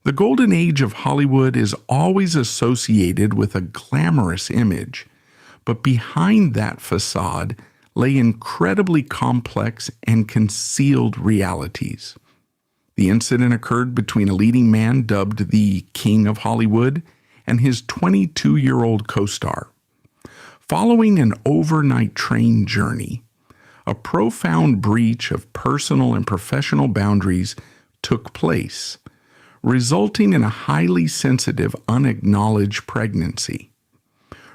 The golden age of Hollywood is always associated with a glamorous image, but behind that facade lay incredibly complex and concealed realities. The incident occurred between a leading man dubbed the King of Hollywood and his 22-year-old co-star. Following an overnight train journey, a profound breach of personal and professional boundaries took place, resulting in a highly sensitive, unacknowledged pregnancy.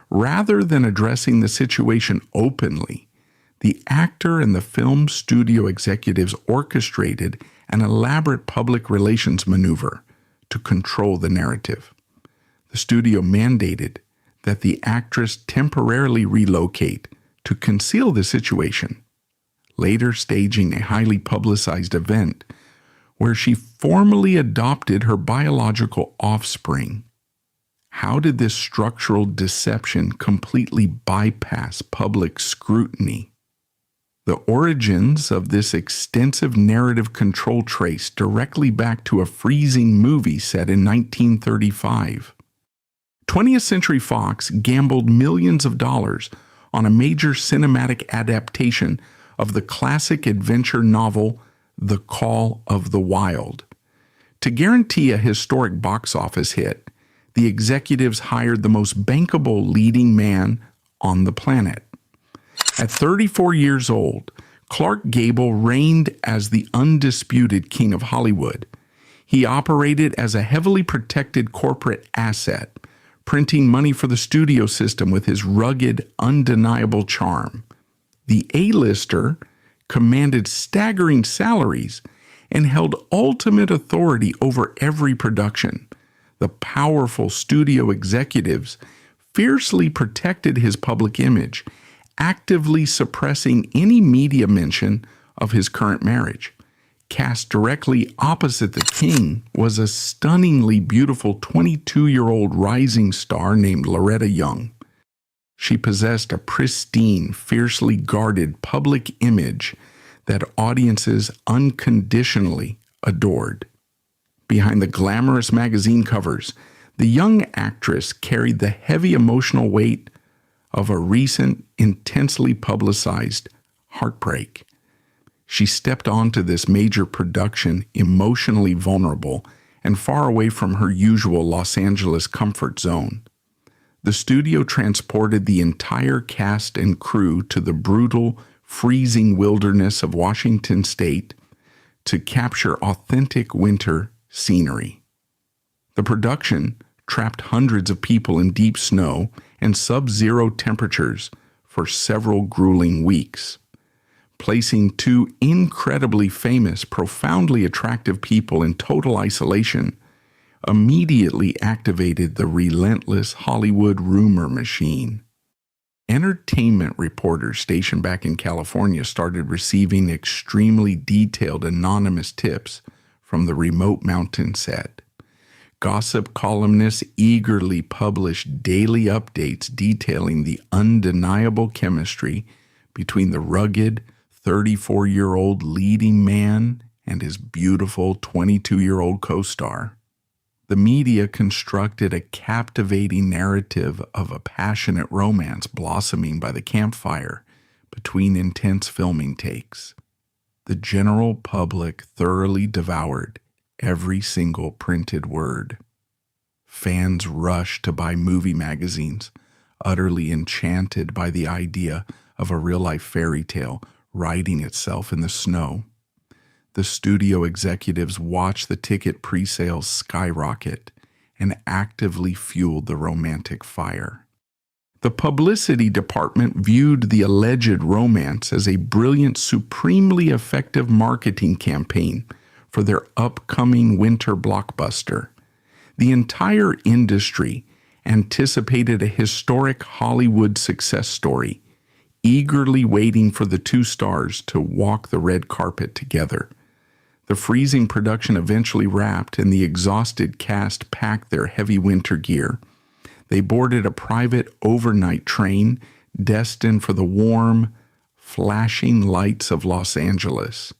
Rather than addressing the situation openly, the actor and the film studio executives orchestrated an elaborate public relations maneuver to control the narrative. The studio mandated that the actress temporarily relocate to conceal the situation, later staging a highly publicized event where she formally adopted her biological offspring. How did this structural deception completely bypass public scrutiny? The origins of this extensive narrative control trace directly back to a freezing movie set in 1935. 20th Century Fox gambled millions of dollars on a major cinematic adaptation of the classic adventure novel The Call of the Wild. To guarantee a historic box office hit, the executives hired the most bankable leading man on the planet. At 34 years old, Clark Gable reigned as the undisputed king of Hollywood. He operated as a heavily protected corporate asset, printing money for the studio system with his rugged, undeniable charm. The A-lister commanded staggering salaries and held ultimate authority over every production. The powerful studio executives fiercely protected his public image, actively suppressing any media mention of his current marriage. Cast directly opposite the king was a stunningly beautiful 22-year-old rising star named Loretta Young. She possessed a pristine, fiercely guarded public image that audiences unconditionally adored. Behind the glamorous magazine covers, the young actress carried the heavy emotional weight of a recent, intensely publicized heartbreak. She stepped onto this major production emotionally vulnerable and far away from her usual Los Angeles comfort zone. The studio transported the entire cast and crew to the brutal, freezing wilderness of Washington State to capture authentic winter scenery. The production trapped hundreds of people in deep snow and sub-zero temperatures for several grueling weeks, placing two incredibly famous, profoundly attractive people in total isolation immediately activated the relentless Hollywood rumor machine. Entertainment reporters stationed back in California started receiving extremely detailed anonymous tips from the remote mountain set. Gossip columnists eagerly published daily updates detailing the undeniable chemistry between the rugged 34-year-old leading man and his beautiful 22-year-old co-star. The media constructed a captivating narrative of a passionate romance blossoming by the campfire between intense filming takes. The general public thoroughly devoured every single printed word. Fans rushed to buy movie magazines, utterly enchanted by the idea of a real-life fairy tale writing itself in the snow. The studio executives watched the ticket pre-sales skyrocket and actively fueled the romantic fire. The publicity department viewed the alleged romance as a brilliant, supremely effective marketing campaign for their upcoming winter blockbuster. The entire industry anticipated a historic Hollywood success story, eagerly waiting for the two stars to walk the red carpet together. The freezing production eventually wrapped, and the exhausted cast packed their heavy winter gear. They boarded a private overnight train destined for the warm, flashing lights of Los Angeles.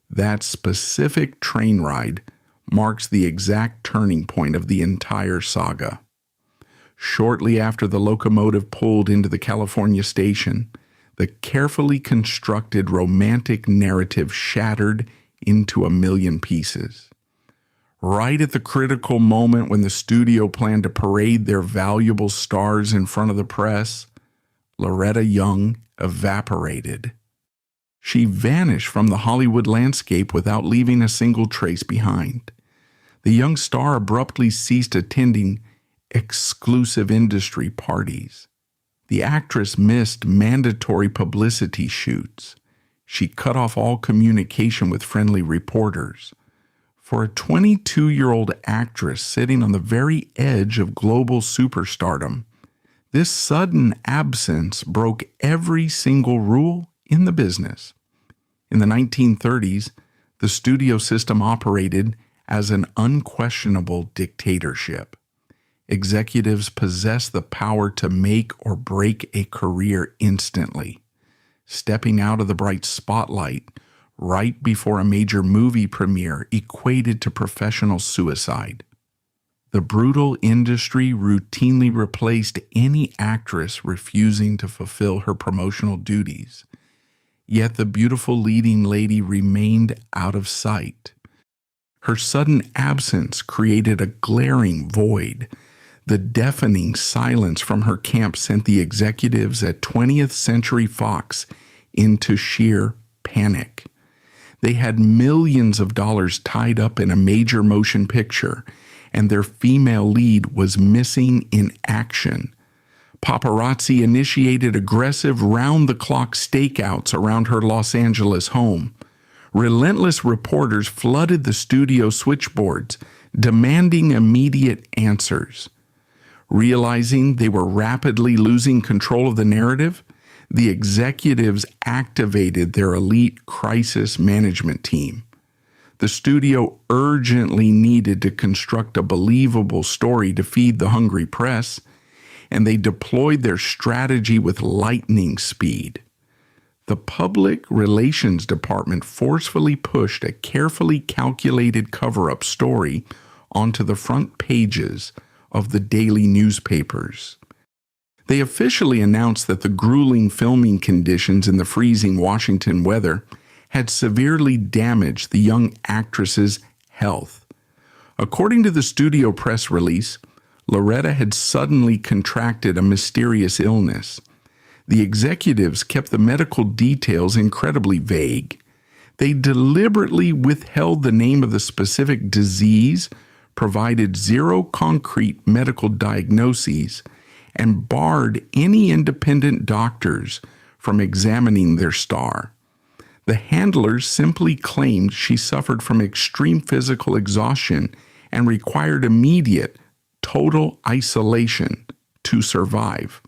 That specific train ride marks the exact turning point of the entire saga. Shortly after the locomotive pulled into the California station, the carefully constructed romantic narrative shattered into a million pieces. Right at the critical moment when the studio planned to parade their valuable stars in front of the press, Loretta Young evaporated. She vanished from the Hollywood landscape without leaving a single trace behind. The young star abruptly ceased attending exclusive industry parties. The actress missed mandatory publicity shoots. She cut off all communication with friendly reporters. For a 22-year-old actress sitting on the very edge of global superstardom, this sudden absence broke every single rule in the business. In the 1930s, the studio system operated as an unquestionable dictatorship. Executives possessed the power to make or break a career instantly. Stepping out of the bright spotlight right before a major movie premiere equated to professional suicide. The brutal industry routinely replaced any actress refusing to fulfill her promotional duties. Yet the beautiful leading lady remained out of sight. Her sudden absence created a glaring void. The deafening silence from her camp sent the executives at 20th Century Fox into sheer panic. They had millions of dollars tied up in a major motion picture, and their female lead was missing in action. Paparazzi initiated aggressive round-the-clock stakeouts around her Los Angeles home. Relentless reporters flooded the studio switchboards, demanding immediate answers. Realizing they were rapidly losing control of the narrative, the executives activated their elite crisis management team. The studio urgently needed to construct a believable story to feed the hungry press, and they deployed their strategy with lightning speed. The public relations department forcefully pushed a carefully calculated cover-up story onto the front pages of the daily newspapers. They officially announced that the grueling filming conditions in the freezing Washington weather had severely damaged the young actress's health. According to the studio press release, Loretta had suddenly contracted a mysterious illness. The executives kept the medical details incredibly vague. They deliberately withheld the name of the specific disease, provided zero concrete medical diagnoses, and barred any independent doctors from examining their star. The handlers simply claimed she suffered from extreme physical exhaustion and required immediate, total isolation to survive.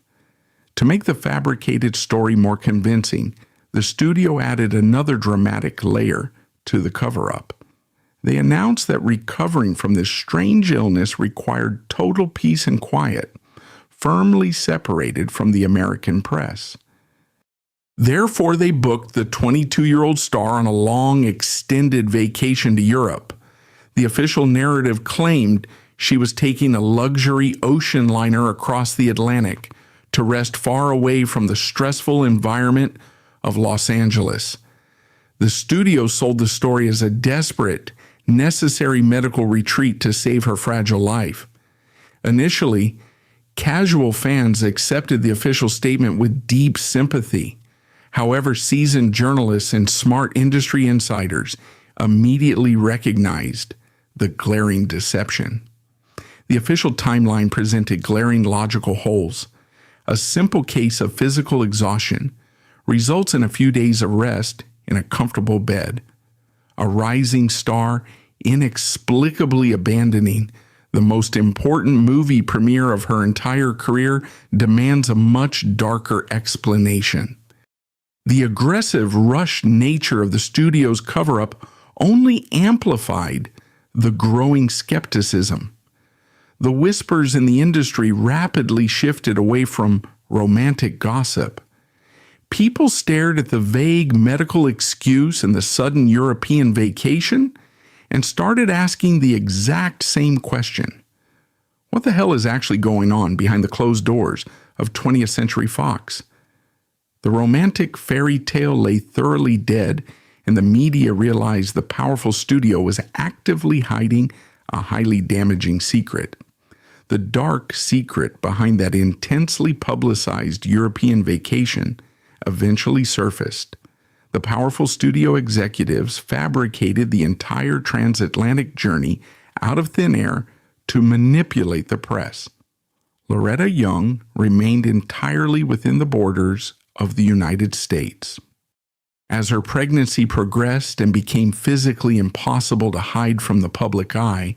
To make the fabricated story more convincing, the studio added another dramatic layer to the cover-up. They announced that recovering from this strange illness required total peace and quiet, firmly separated from the American press. Therefore, they booked the 22-year-old star on a long, extended vacation to Europe. The official narrative claimed she was taking a luxury ocean liner across the Atlantic to rest far away from the stressful environment of Los Angeles. The studio sold the story as a desperate, necessary medical retreat to save her fragile life. Initially, casual fans accepted the official statement with deep sympathy. However, seasoned journalists and smart industry insiders immediately recognized the glaring deception. The official timeline presented glaring logical holes. A simple case of physical exhaustion results in a few days of rest in a comfortable bed. A rising star inexplicably abandoning the most important movie premiere of her entire career demands a much darker explanation. The aggressive, rushed nature of the studio's cover-up only amplified the growing skepticism. The whispers in the industry rapidly shifted away from romantic gossip. People stared at the vague medical excuse and the sudden European vacation and started asking the exact same question. What the hell is actually going on behind the closed doors of 20th Century Fox? The romantic fairy tale lay thoroughly dead, and the media realized the powerful studio was actively hiding a highly damaging secret. The dark secret behind that intensely publicized European vacation eventually surfaced. The powerful studio executives fabricated the entire transatlantic journey out of thin air to manipulate the press. Loretta Young remained entirely within the borders of the United States. As her pregnancy progressed and became physically impossible to hide from the public eye,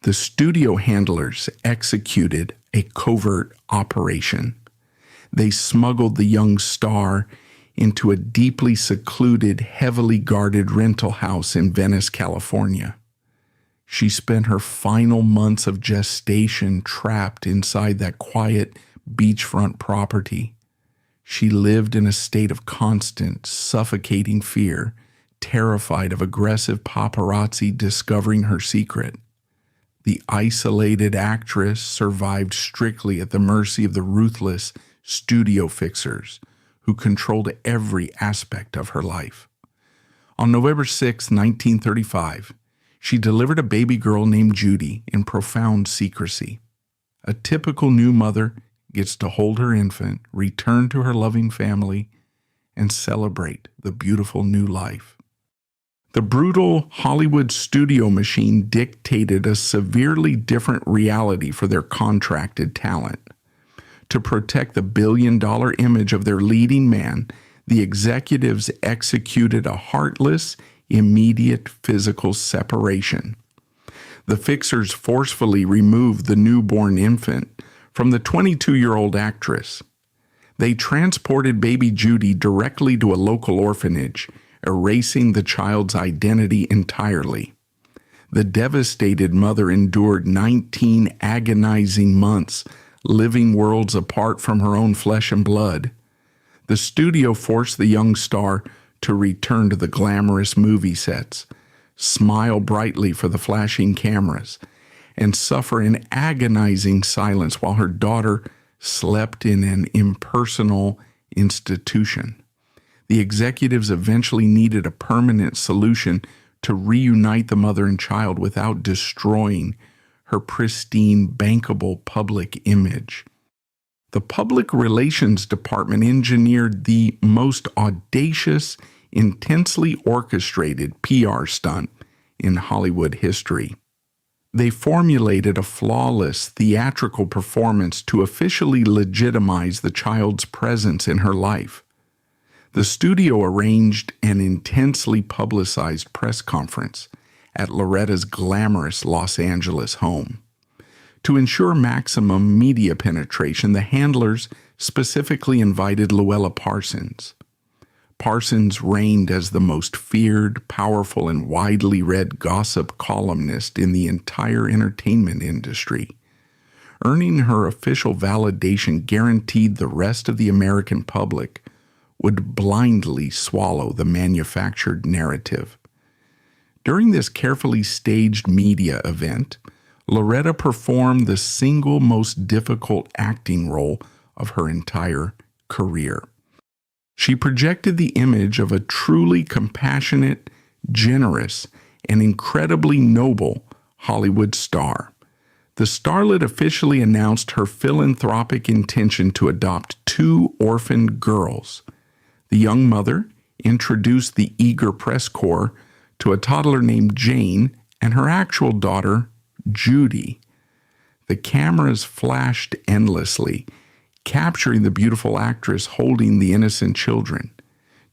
the studio handlers executed a covert operation. They smuggled the young star into a deeply secluded, heavily guarded rental house in Venice, California. She spent her final months of gestation trapped inside that quiet beachfront property. She lived in a state of constant, suffocating fear, terrified of aggressive paparazzi discovering her secret. The isolated actress survived strictly at the mercy of the ruthless studio fixers who controlled every aspect of her life. On November 6, 1935, she delivered a baby girl named Judy in profound secrecy. A typical new mother gets to hold her infant, return to her loving family, and celebrate the beautiful new life. The brutal Hollywood studio machine dictated a severely different reality for their contracted talent. To protect the billion-dollar image of their leading man, the executives executed a heartless, immediate physical separation. The fixers forcefully removed the newborn infant from the 22-year-old actress. They transported baby Judy directly to a local orphanage, erasing the child's identity entirely. The devastated mother endured 19 agonizing months, living worlds apart from her own flesh and blood. The studio forced the young star to return to the glamorous movie sets, smile brightly for the flashing cameras, and suffer in agonizing silence while her daughter slept in an impersonal institution. The executives eventually needed a permanent solution to reunite the mother and child without destroying her pristine, bankable public image. The public relations department engineered the most audacious, intensely orchestrated PR stunt in Hollywood history. They formulated a flawless theatrical performance to officially legitimize the child's presence in her life. The studio arranged an intensely publicized press conference at Loretta's glamorous Los Angeles home. To ensure maximum media penetration, the handlers specifically invited Luella Parsons. Parsons reigned as the most feared, powerful, and widely read gossip columnist in the entire entertainment industry. Earning her official validation guaranteed the rest of the American public would blindly swallow the manufactured narrative. During this carefully staged media event, Loretta performed the single most difficult acting role of her entire career. She projected the image of a truly compassionate, generous, and incredibly noble Hollywood star. The starlet officially announced her philanthropic intention to adopt 2 orphaned girls. The young mother introduced the eager press corps to a toddler named Jane and her actual daughter, Judy. The cameras flashed endlessly, capturing the beautiful actress holding the innocent children.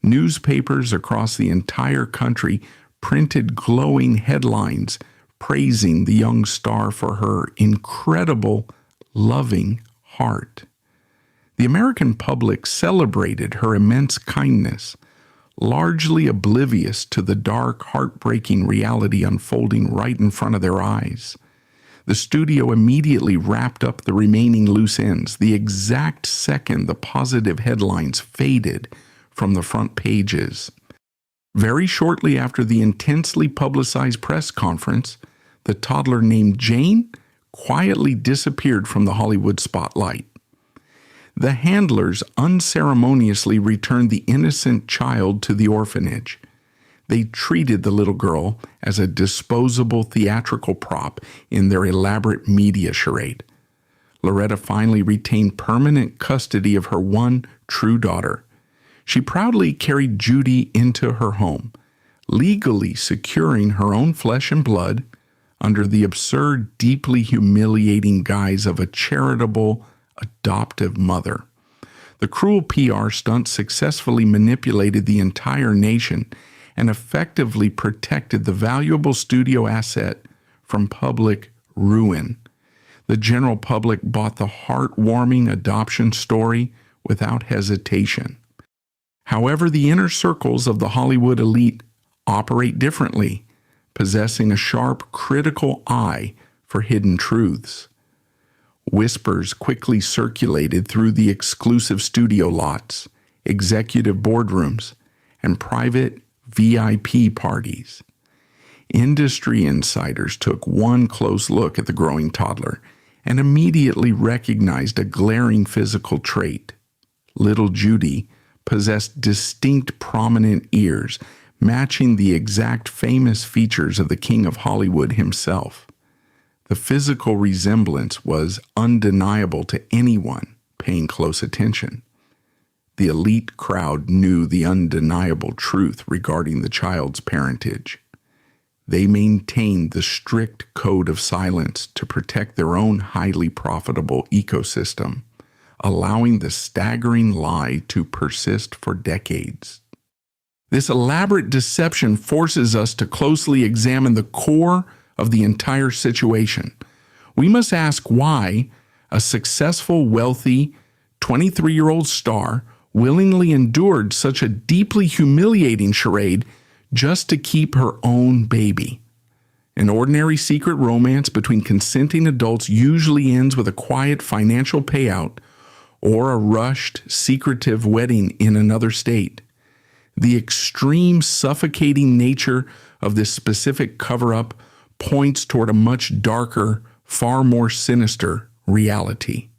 Newspapers across the entire country printed glowing headlines praising the young star for her incredible, loving heart. The American public celebrated her immense kindness, largely oblivious to the dark, heartbreaking reality unfolding right in front of their eyes. The studio immediately wrapped up the remaining loose ends the exact second the positive headlines faded from the front pages. Very shortly after the intensely publicized press conference, the toddler named Jane quietly disappeared from the Hollywood spotlight. The handlers unceremoniously returned the innocent child to the orphanage. They treated the little girl as a disposable theatrical prop in their elaborate media charade. Loretta finally retained permanent custody of her one true daughter. She proudly carried Judy into her home, legally securing her own flesh and blood under the absurd, deeply humiliating guise of a charitable, adoptive mother. The cruel PR stunt successfully manipulated the entire nation and effectively protected the valuable studio asset from public ruin. The general public bought the heartwarming adoption story without hesitation. However, the inner circles of the Hollywood elite operate differently, possessing a sharp, critical eye for hidden truths. Whispers quickly circulated through the exclusive studio lots, executive boardrooms, and private VIP parties. Industry insiders took one close look at the growing toddler and immediately recognized a glaring physical trait. Little Judy possessed distinct prominent ears, matching the exact famous features of the King of Hollywood himself. The physical resemblance was undeniable to anyone paying close attention. The elite crowd knew the undeniable truth regarding the child's parentage. They maintained the strict code of silence to protect their own highly profitable ecosystem, allowing the staggering lie to persist for decades. This elaborate deception forces us to closely examine the core of the entire situation. We must ask why a successful, wealthy, 23-year-old star willingly endured such a deeply humiliating charade just to keep her own baby. An ordinary secret romance between consenting adults usually ends with a quiet financial payout or a rushed, secretive wedding in another state. The extreme, suffocating nature of this specific cover-up points toward a much darker, far more sinister reality.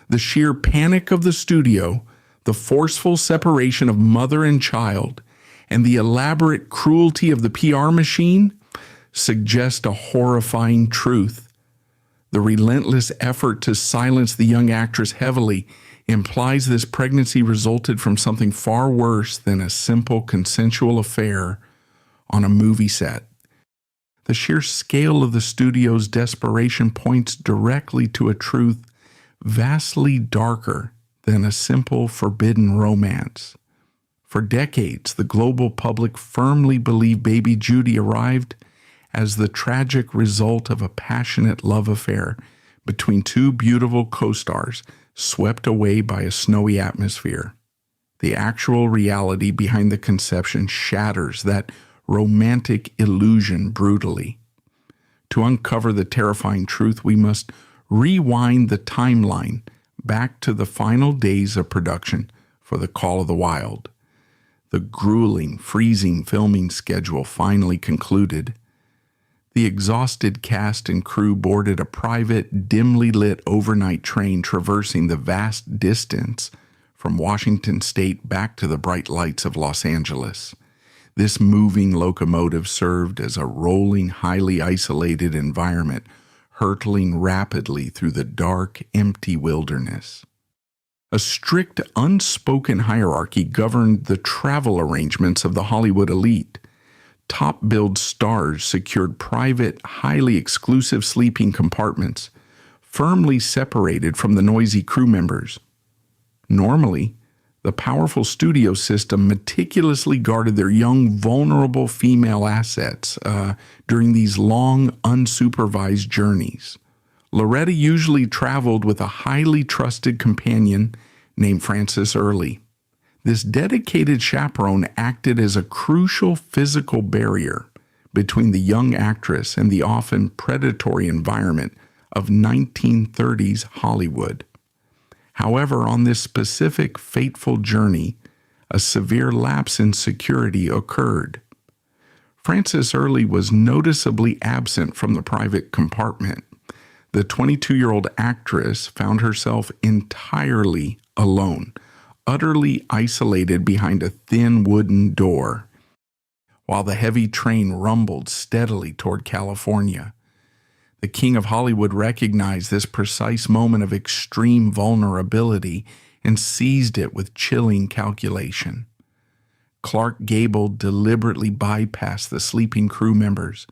The sheer panic of the studio, the forceful separation of mother and child, and the elaborate cruelty of the PR machine suggest a horrifying truth. The relentless effort to silence the young actress heavily implies this pregnancy resulted from something far worse than a simple consensual affair on a movie set. The sheer scale of the studio's desperation points directly to a truth vastly darker than a simple forbidden romance. For decades, the global public firmly believed baby Judy arrived as the tragic result of a passionate love affair between two beautiful co-stars swept away by a snowy atmosphere. The actual reality behind the conception shatters that romantic illusion brutally. To uncover the terrifying truth, we must rewind the timeline back to the final days of production for The Call of the Wild. The grueling, freezing filming schedule finally concluded. The exhausted cast and crew boarded a private, dimly lit overnight train traversing the vast distance from Washington State back to the bright lights of Los Angeles. This moving locomotive served as a rolling, highly isolated environment, hurtling rapidly through the dark, empty wilderness. A strict, unspoken hierarchy governed the travel arrangements of the Hollywood elite. Top-billed stars secured private, highly exclusive sleeping compartments, firmly separated from the noisy crew members. Normally, the powerful studio system meticulously guarded their young, vulnerable female assets during these long, unsupervised journeys. Loretta usually traveled with a highly trusted companion named Frances Early. This dedicated chaperone acted as a crucial physical barrier between the young actress and the often predatory environment of 1930s Hollywood. However, on this specific fateful journey, a severe lapse in security occurred. Frances Early was noticeably absent from the private compartment. The 22-year-old actress found herself entirely alone, utterly isolated behind a thin wooden door, while the heavy train rumbled steadily toward California. The King of Hollywood recognized this precise moment of extreme vulnerability and seized it with chilling calculation. Clark Gable deliberately bypassed the sleeping crew members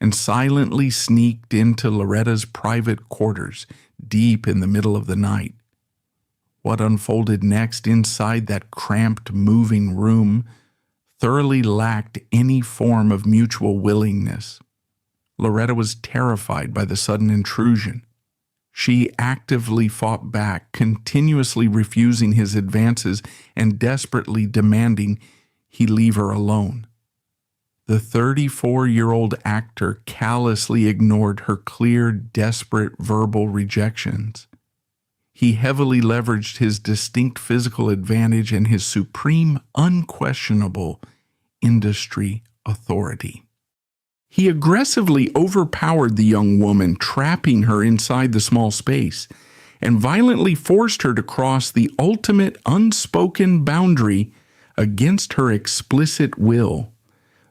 and silently sneaked into Loretta's private quarters deep in the middle of the night. What unfolded next inside that cramped, moving room thoroughly lacked any form of mutual willingness. Loretta was terrified by the sudden intrusion. She actively fought back, continuously refusing his advances and desperately demanding he leave her alone. The 34-year-old actor callously ignored her clear, desperate verbal rejections. He heavily leveraged his distinct physical advantage and his supreme, unquestionable industry authority. He aggressively overpowered the young woman, trapping her inside the small space, and violently forced her to cross the ultimate unspoken boundary against her explicit will.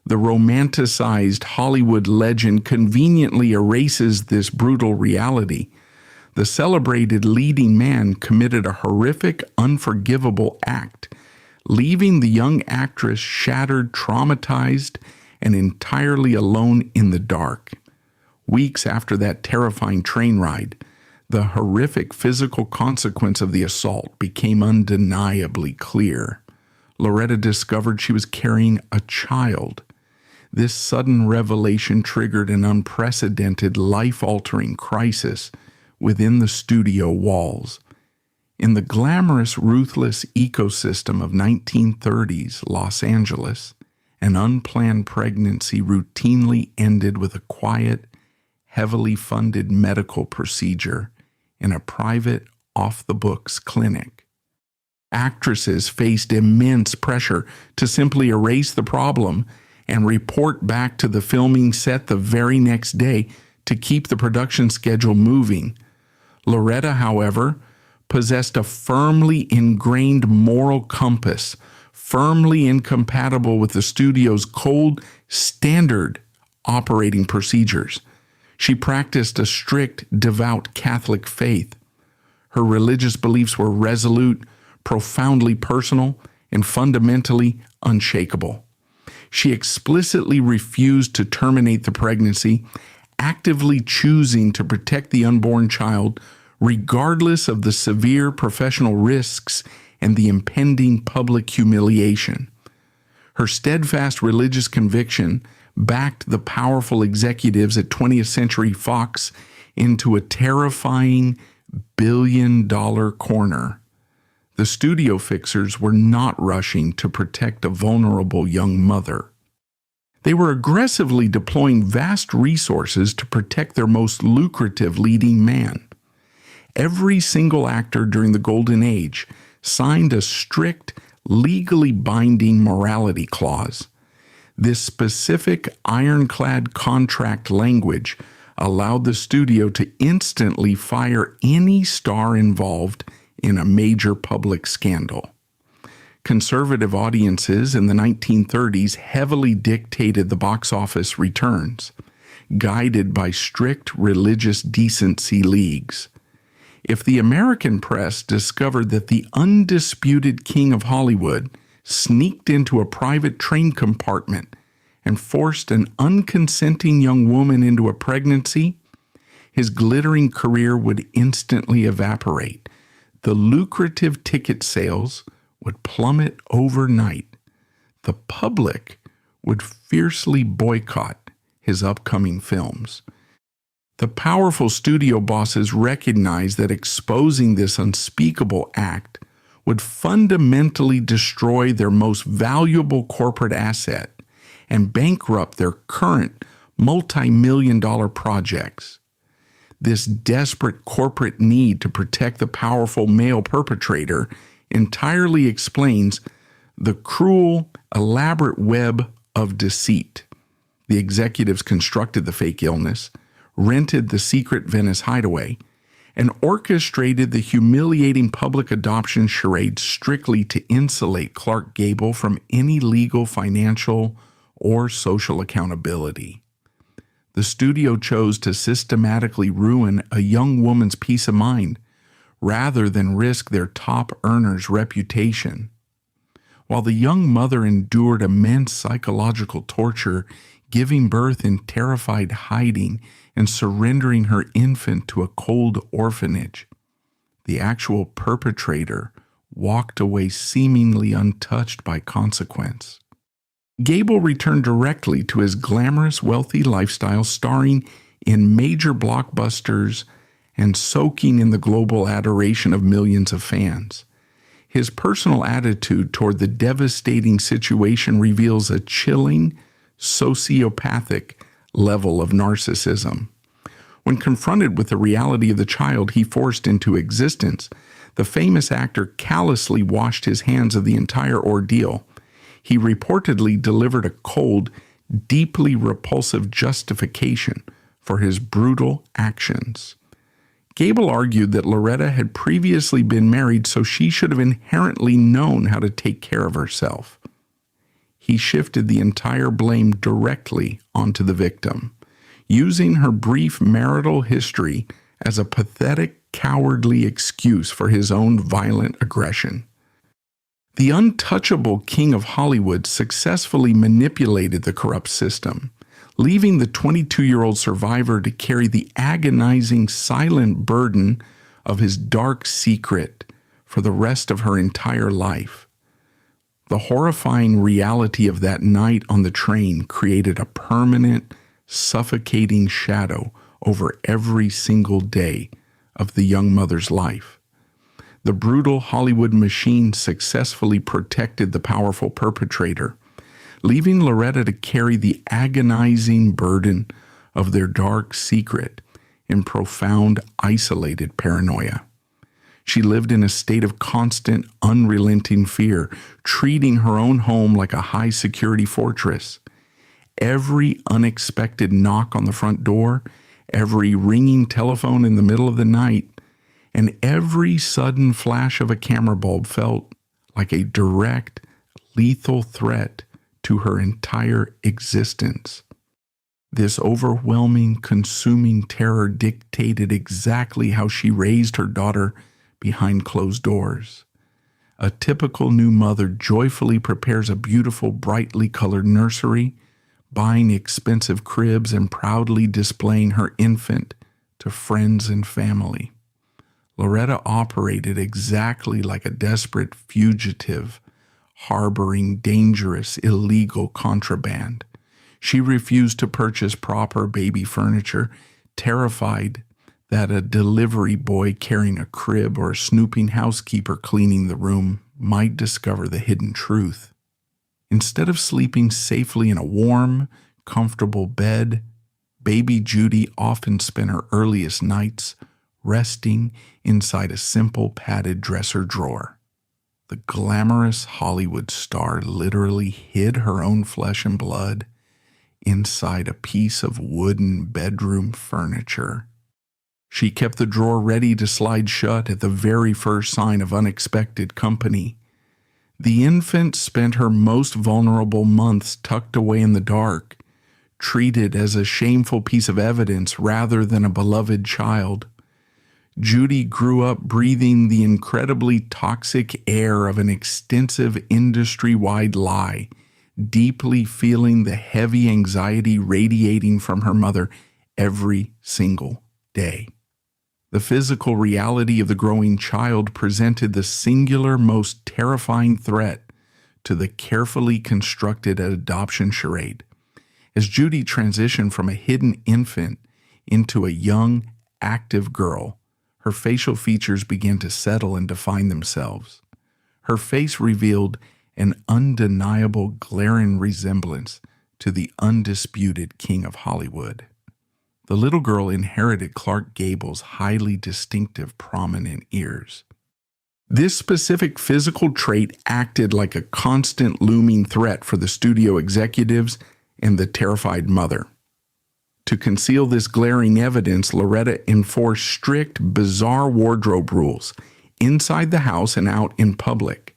The romanticized Hollywood legend conveniently erases this brutal reality. The celebrated leading man committed a horrific, unforgivable act, leaving the young actress shattered, traumatized, and entirely alone in the dark. Weeks after that terrifying train ride, the horrific physical consequence of the assault became undeniably clear. Loretta discovered she was carrying a child. This sudden revelation triggered an unprecedented, life-altering crisis within the studio walls. In the glamorous, ruthless ecosystem of 1930s Los Angeles, an unplanned pregnancy routinely ended with a quiet, heavily funded medical procedure in a private, off-the-books clinic. Actresses faced immense pressure to simply erase the problem and report back to the filming set the very next day to keep the production schedule moving. Loretta, however, possessed a firmly ingrained moral compass, firmly incompatible with the studio's cold, standard operating procedures. She practiced a strict, devout Catholic faith. Her religious beliefs were resolute, profoundly personal, and fundamentally unshakable. She explicitly refused to terminate the pregnancy, actively choosing to protect the unborn child regardless of the severe professional risks and the impending public humiliation. Her steadfast religious conviction backed the powerful executives at 20th Century Fox into a terrifying billion-dollar corner. The studio fixers were not rushing to protect a vulnerable young mother. They were aggressively deploying vast resources to protect their most lucrative leading man. Every single actor during the Golden Age signed a strict, legally binding morality clause. This specific ironclad contract language allowed the studio to instantly fire any star involved in a major public scandal. Conservative audiences in the 1930s heavily dictated the box office returns, guided by strict religious decency leagues. If the American press discovered that the undisputed King of Hollywood sneaked into a private train compartment and forced an unconsenting young woman into a pregnancy, his glittering career would instantly evaporate. The lucrative ticket sales would plummet overnight. The public would fiercely boycott his upcoming films. The powerful studio bosses recognized that exposing this unspeakable act would fundamentally destroy their most valuable corporate asset and bankrupt their current multi-million-dollar projects. This desperate corporate need to protect the powerful male perpetrator entirely explains The cruel, elaborate web of deceit. The executives constructed the fake illness, rented the secret Venice hideaway, and orchestrated the humiliating public adoption charade strictly to insulate Clark Gable from any legal, financial, or social accountability. The studio chose to systematically ruin a young woman's peace of mind rather than risk their top earner's reputation. While the young mother endured immense psychological torture, giving birth in terrified hiding and surrendering her infant to a cold orphanage, the actual perpetrator walked away seemingly untouched by consequence. Gable returned directly to his glamorous, wealthy lifestyle, starring in major blockbusters and soaking in the global adoration of millions of fans. His personal attitude toward the devastating situation reveals a chilling, sociopathic level of narcissism. When confronted with the reality of the child he forced into existence, the famous actor callously washed his hands of the entire ordeal. He reportedly delivered a cold, deeply repulsive justification for his brutal actions. Gable argued that Loretta had previously been married, so she should have inherently known how to take care of herself. He shifted the entire blame directly onto the victim, using her brief marital history as a pathetic, cowardly excuse for his own violent aggression. The untouchable king of Hollywood successfully manipulated the corrupt system, leaving the 22-year-old survivor to carry the agonizing, silent burden of his dark secret for the rest of her entire life. The horrifying reality of that night on the train created a permanent, suffocating shadow over every single day of the young mother's life. The brutal Hollywood machine successfully protected the powerful perpetrator, leaving Loretta to carry the agonizing burden of their dark secret in profound, isolated paranoia. She lived in a state of constant, unrelenting fear, treating her own home like a high-security fortress. Every unexpected knock on the front door, every ringing telephone in the middle of the night, and every sudden flash of a camera bulb felt like a direct, lethal threat to her entire existence. This overwhelming, consuming terror dictated exactly how she raised her daughter behind closed doors. A typical new mother joyfully prepares a beautiful, brightly colored nursery, buying expensive cribs and proudly displaying her infant to friends and family. Loretta operated exactly like a desperate fugitive, harboring dangerous, illegal contraband. She refused to purchase proper baby furniture, terrified that a delivery boy carrying a crib or a snooping housekeeper cleaning the room might discover the hidden truth. Instead of sleeping safely in a warm, comfortable bed, baby Judy often spent her earliest nights resting inside a simple padded dresser drawer. The glamorous Hollywood star literally hid her own flesh and blood inside a piece of wooden bedroom furniture. She kept the drawer ready to slide shut at the very first sign of unexpected company. The infant spent her most vulnerable months tucked away in the dark, treated as a shameful piece of evidence rather than a beloved child. Judy grew up breathing the incredibly toxic air of an extensive industry-wide lie, deeply feeling the heavy anxiety radiating from her mother every single day. The physical reality of the growing child presented the singular, most terrifying threat to the carefully constructed adoption charade. As Judy transitioned from a hidden infant into a young, active girl, her facial features began to settle and define themselves. Her face revealed an undeniable, glaring resemblance to the undisputed king of Hollywood. The little girl inherited Clark Gable's highly distinctive, prominent ears. This specific physical trait acted like a constant looming threat for the studio executives and the terrified mother. To conceal this glaring evidence, Loretta enforced strict, bizarre wardrobe rules inside the house and out in public.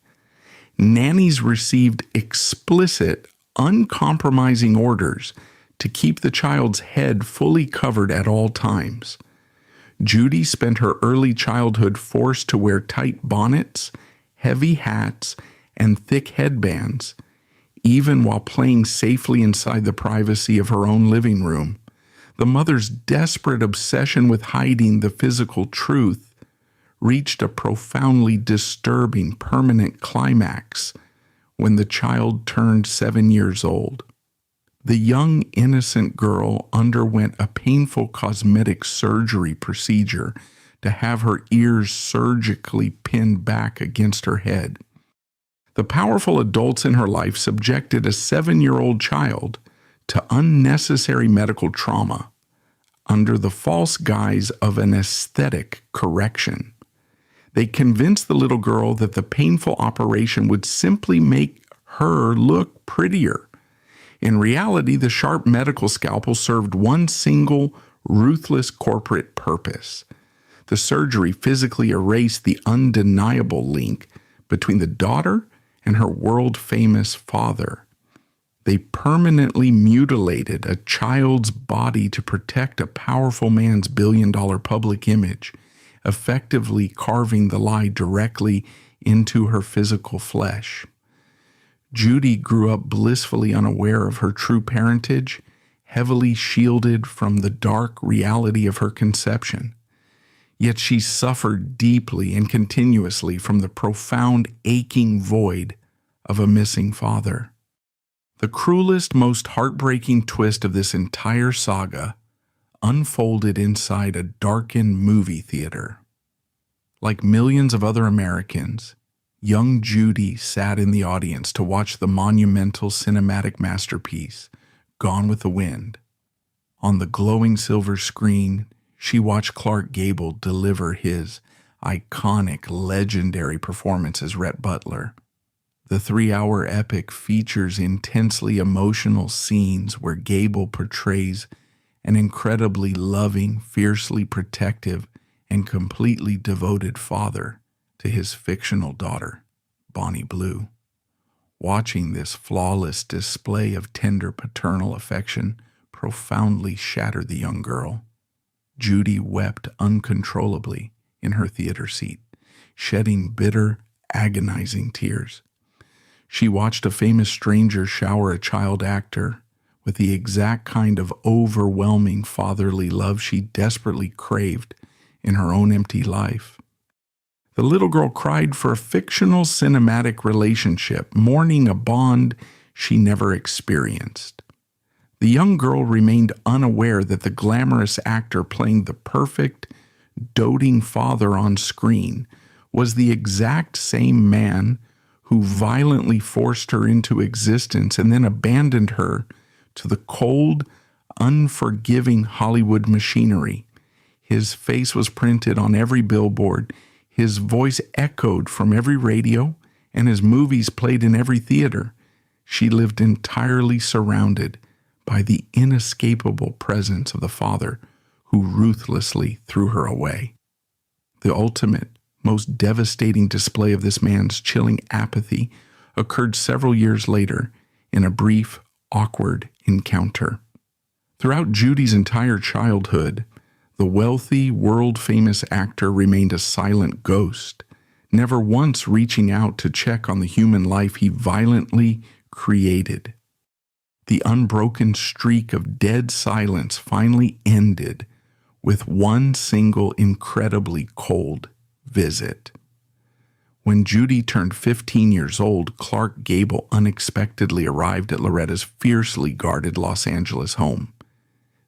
Nannies received explicit, uncompromising orders to keep the child's head fully covered at all times. Judy spent her early childhood forced to wear tight bonnets, heavy hats, and thick headbands, even while playing safely inside the privacy of her own living room. The mother's desperate obsession with hiding the physical truth reached a profoundly disturbing permanent climax when the child turned 7 years old. The young, innocent girl underwent a painful cosmetic surgery procedure to have her ears surgically pinned back against her head. The powerful adults in her life subjected a 7-year-old child to unnecessary medical trauma under the false guise of an aesthetic correction. They convinced the little girl that the painful operation would simply make her look prettier. In reality, the sharp medical scalpel served one single, ruthless corporate purpose. The surgery physically erased the undeniable link between the daughter and her world-famous father. They permanently mutilated a child's body to protect a powerful man's billion-dollar public image, effectively carving the lie directly into her physical flesh. Judy grew up blissfully unaware of her true parentage, heavily shielded from the dark reality of her conception. Yet she suffered deeply and continuously from the profound aching void of a missing father. The cruelest, most heartbreaking twist of this entire saga unfolded inside a darkened movie theater. Like millions of other Americans, young Judy sat in the audience to watch the monumental cinematic masterpiece, Gone with the Wind. On the glowing silver screen, she watched Clark Gable deliver his iconic, legendary performance as Rhett Butler. The 3-hour epic features intensely emotional scenes where Gable portrays an incredibly loving, fiercely protective, and completely devoted father to his fictional daughter, Bonnie Blue. Watching this flawless display of tender paternal affection profoundly shattered the young girl. Judy wept uncontrollably in her theater seat, shedding bitter, agonizing tears. She watched a famous stranger shower a child actor with the exact kind of overwhelming fatherly love she desperately craved in her own empty life. The little girl cried for a fictional cinematic relationship, mourning a bond she never experienced. The young girl remained unaware that the glamorous actor playing the perfect, doting father on screen was the exact same man who violently forced her into existence and then abandoned her to the cold, unforgiving Hollywood machinery. His face was printed on every billboard, his voice echoed from every radio, and his movies played in every theater. She lived entirely surrounded by the inescapable presence of the father who ruthlessly threw her away. The ultimate, most devastating display of this man's chilling apathy occurred several years later in a brief, awkward encounter. Throughout Judy's entire childhood, the wealthy, world-famous actor remained a silent ghost, never once reaching out to check on the human life he violently created. The unbroken streak of dead silence finally ended with one single incredibly cold visit. When Judy turned 15 years old, Clark Gable unexpectedly arrived at Loretta's fiercely guarded Los Angeles home.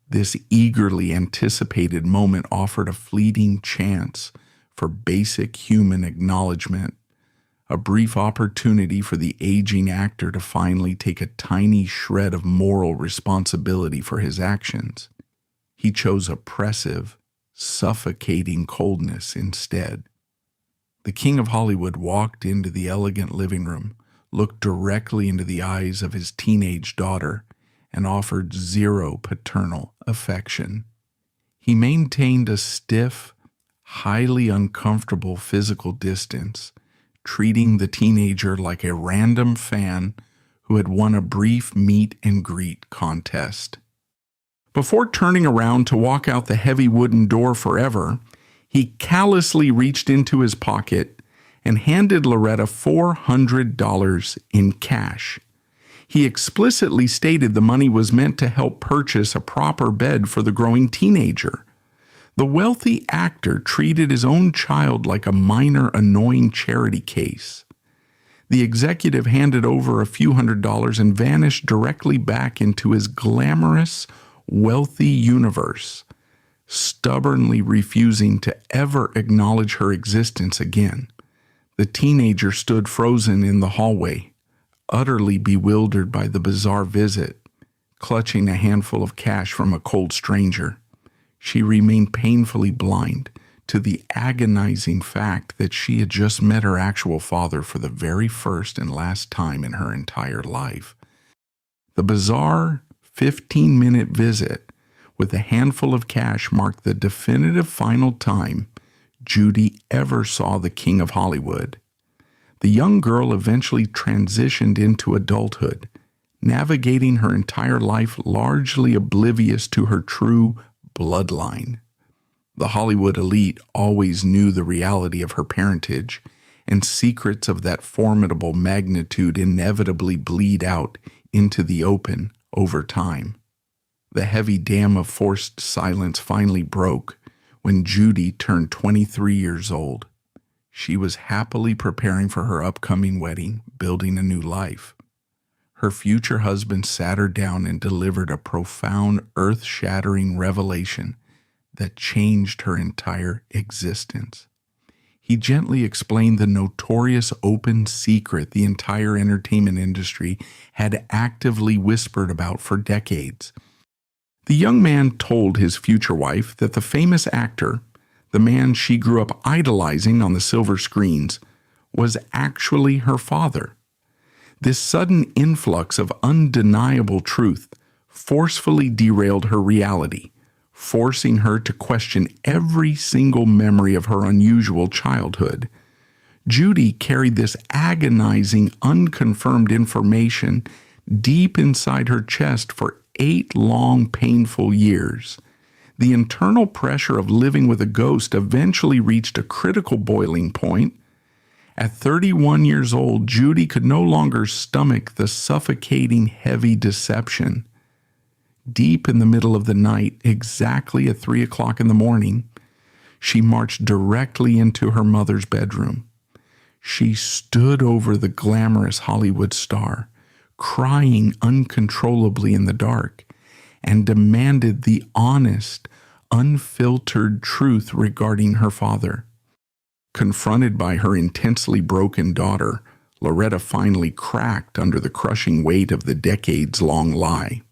This eagerly anticipated moment offered a fleeting chance for basic human acknowledgement, a brief opportunity for the aging actor to finally take a tiny shred of moral responsibility for his actions. He chose oppressive, suffocating coldness instead. The King of Hollywood walked into the elegant living room, looked directly into the eyes of his teenage daughter, and offered zero paternal affection. He maintained a stiff, highly uncomfortable physical distance, treating the teenager like a random fan who had won a brief meet and greet contest. Before turning around to walk out the heavy wooden door forever, he callously reached into his pocket and handed Loretta $400 in cash. He explicitly stated the money was meant to help purchase a proper bed for the growing teenager. The wealthy actor treated his own child like a minor, annoying charity case. The executive handed over a few $100s and vanished directly back into his glamorous, wealthy universe, stubbornly refusing to ever acknowledge her existence again. The teenager stood frozen in the hallway, utterly bewildered by the bizarre visit, clutching a handful of cash from a cold stranger. She remained painfully blind to the agonizing fact that she had just met her actual father for the very first and last time in her entire life. The bizarre 15-minute visit with a handful of cash marked the definitive final time Judy ever saw the King of Hollywood. The young girl eventually transitioned into adulthood, navigating her entire life largely oblivious to her true bloodline. The Hollywood elite always knew the reality of her parentage, and secrets of that formidable magnitude inevitably bleed out into the open over time. The heavy dam of forced silence finally broke when Judy turned 23 years old. She was happily preparing for her upcoming wedding, building a new life. Her future husband sat her down and delivered a profound, earth-shattering revelation that changed her entire existence. He gently explained the notorious open secret the entire entertainment industry had actively whispered about for decades. The young man told his future wife that the famous actor, the man she grew up idolizing on the silver screens, was actually her father. This sudden influx of undeniable truth forcefully derailed her reality, forcing her to question every single memory of her unusual childhood. Judy carried this agonizing, unconfirmed information deep inside her chest for 8 long, painful years. The internal pressure of living with a ghost eventually reached a critical boiling point. At 31 years old, Judy could no longer stomach the suffocating, heavy deception. Deep in the middle of the night, exactly at 3 o'clock in the morning, she marched directly into her mother's bedroom. She stood over the glamorous Hollywood star, crying uncontrollably in the dark, and demanded the honest, unfiltered truth regarding her father. Confronted by her intensely broken daughter, Loretta finally cracked under the crushing weight of the decades-long lie.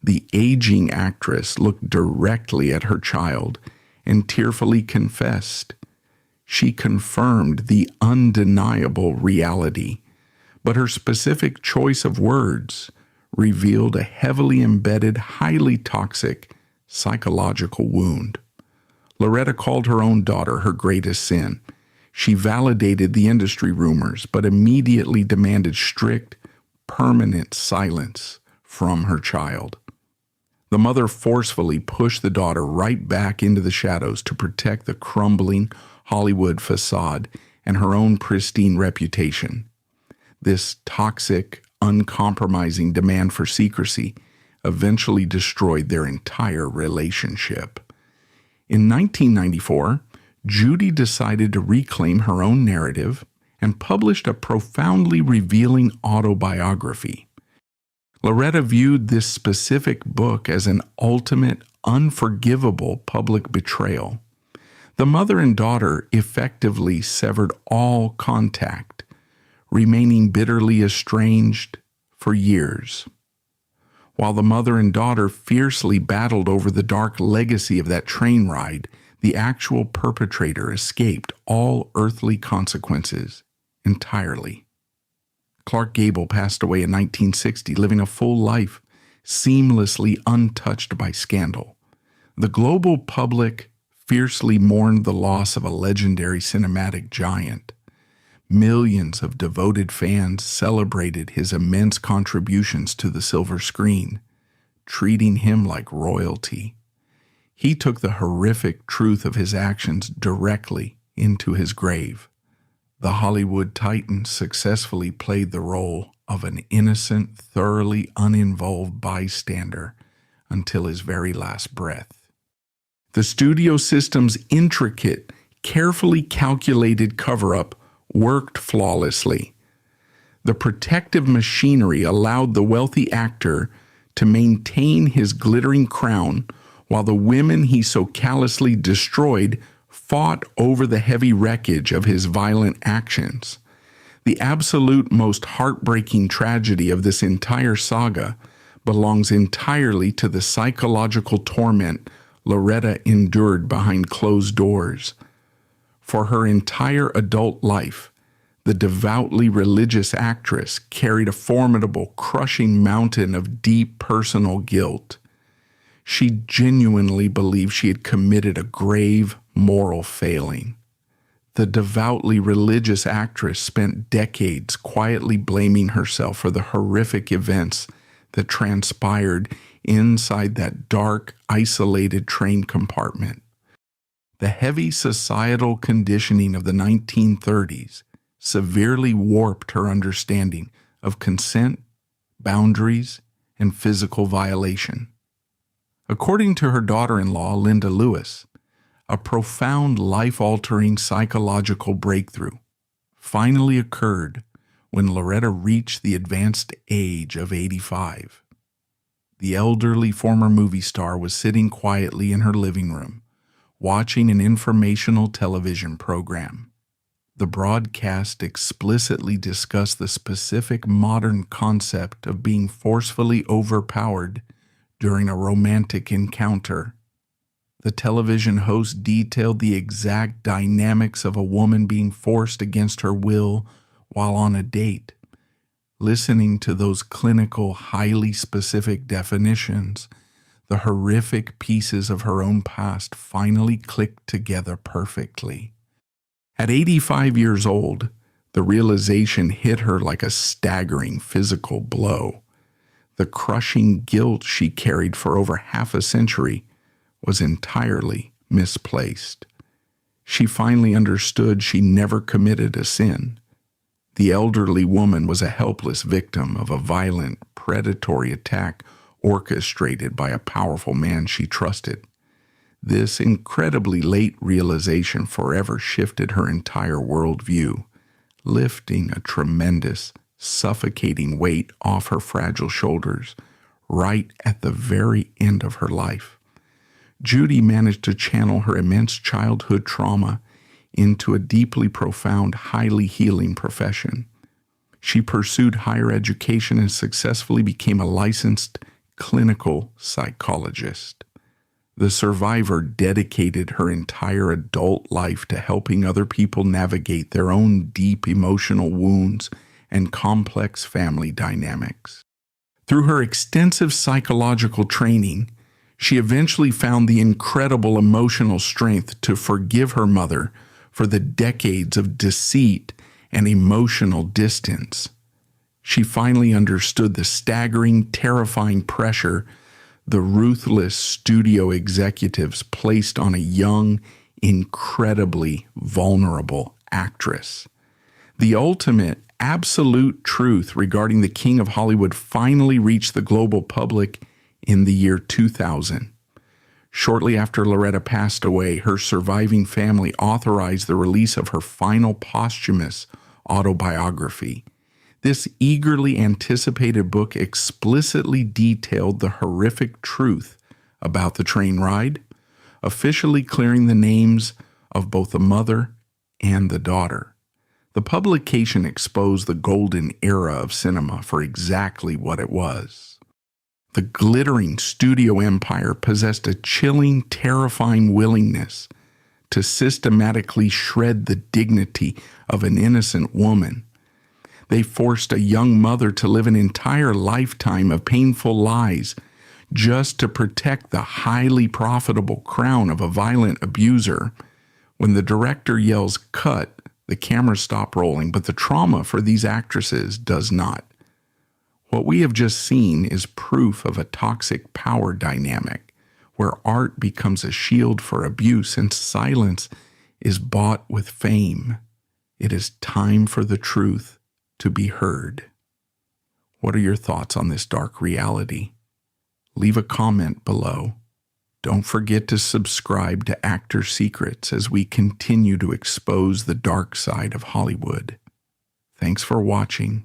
The aging actress looked directly at her child and tearfully confessed. She confirmed the undeniable reality, but her specific choice of words revealed a heavily embedded, highly toxic psychological wound. Loretta called her own daughter her greatest sin. She validated the industry rumors, but immediately demanded strict, permanent silence from her child. The mother forcefully pushed the daughter right back into the shadows to protect the crumbling Hollywood facade and her own pristine reputation. This toxic, uncompromising demand for secrecy eventually destroyed their entire relationship. In 1994, Judy decided to reclaim her own narrative and published a profoundly revealing autobiography. Loretta viewed this specific book as an ultimate, unforgivable public betrayal. The mother and daughter effectively severed all contact, remaining bitterly estranged for years. While the mother and daughter fiercely battled over the dark legacy of that train ride, The actual perpetrator escaped all earthly consequences entirely. Clark Gable passed away in 1960, living a full life, seamlessly untouched by scandal. The global public fiercely mourned the loss of a legendary cinematic giant. Millions of devoted fans celebrated his immense contributions to the silver screen, treating him like royalty. He took the horrific truth of his actions directly into his grave. The Hollywood titan successfully played the role of an innocent, thoroughly uninvolved bystander until his very last breath. The studio system's intricate, carefully calculated cover-up worked flawlessly. The protective machinery allowed the wealthy actor to maintain his glittering crown while the women he so callously destroyed fought over the heavy wreckage of his violent actions. The absolute most heartbreaking tragedy of this entire saga belongs entirely to the psychological torment Loretta endured behind closed doors. For her entire adult life, the devoutly religious actress carried a formidable, crushing mountain of deep personal guilt. She genuinely believed she had committed a grave moral failing. The devoutly religious actress spent decades quietly blaming herself for the horrific events that transpired inside that dark, isolated train compartment. The heavy societal conditioning of the 1930s severely warped her understanding of consent, boundaries, and physical violation. According to her daughter-in-law, Linda Lewis, a profound life-altering psychological breakthrough finally occurred when Loretta reached the advanced age of 85. The elderly former movie star was sitting quietly in her living room, watching an informational television program. The broadcast explicitly discussed the specific modern concept of being forcefully overpowered during a romantic encounter. The television host detailed the exact dynamics of a woman being forced against her will while on a date. Listening to those clinical, highly specific definitions, the horrific pieces of her own past finally clicked together perfectly. At 85 years old, the realization hit her like a staggering physical blow. The crushing guilt she carried for over half a century was entirely misplaced. She finally understood she never committed a sin. The elderly woman was a helpless victim of a violent, predatory attack orchestrated by a powerful man she trusted. This incredibly late realization forever shifted her entire worldview, lifting a tremendous, suffocating weight off her fragile shoulders right at the very end of her life. Judy managed to channel her immense childhood trauma into a deeply profound, highly healing profession. She pursued higher education and successfully became a licensed clinical psychologist. The survivor dedicated her entire adult life to helping other people navigate their own deep emotional wounds and complex family dynamics. Through her extensive psychological training, she eventually found the incredible emotional strength to forgive her mother for the decades of deceit and emotional distance. She finally understood the staggering, terrifying pressure the ruthless studio executives placed on a young, incredibly vulnerable actress. The ultimate, absolute truth regarding the King of Hollywood finally reached the global public in the year 2000. Shortly after Loretta passed away, her surviving family authorized the release of her final posthumous autobiography. This eagerly anticipated book explicitly detailed the horrific truth about the train ride, officially clearing the names of both the mother and the daughter. The publication exposed the golden era of cinema for exactly what it was. The glittering studio empire possessed a chilling, terrifying willingness to systematically shred the dignity of an innocent woman. They forced a young mother to live an entire lifetime of painful lies just to protect the highly profitable crown of a violent abuser. When the director yells "cut," the cameras stop rolling, but the trauma for these actresses does not. What we have just seen is proof of a toxic power dynamic, where art becomes a shield for abuse and silence is bought with fame. It is time for the truth to be heard. What are your thoughts on this dark reality? Leave a comment below. Don't forget to subscribe to Actor Secrets as we continue to expose the dark side of Hollywood. Thanks for watching.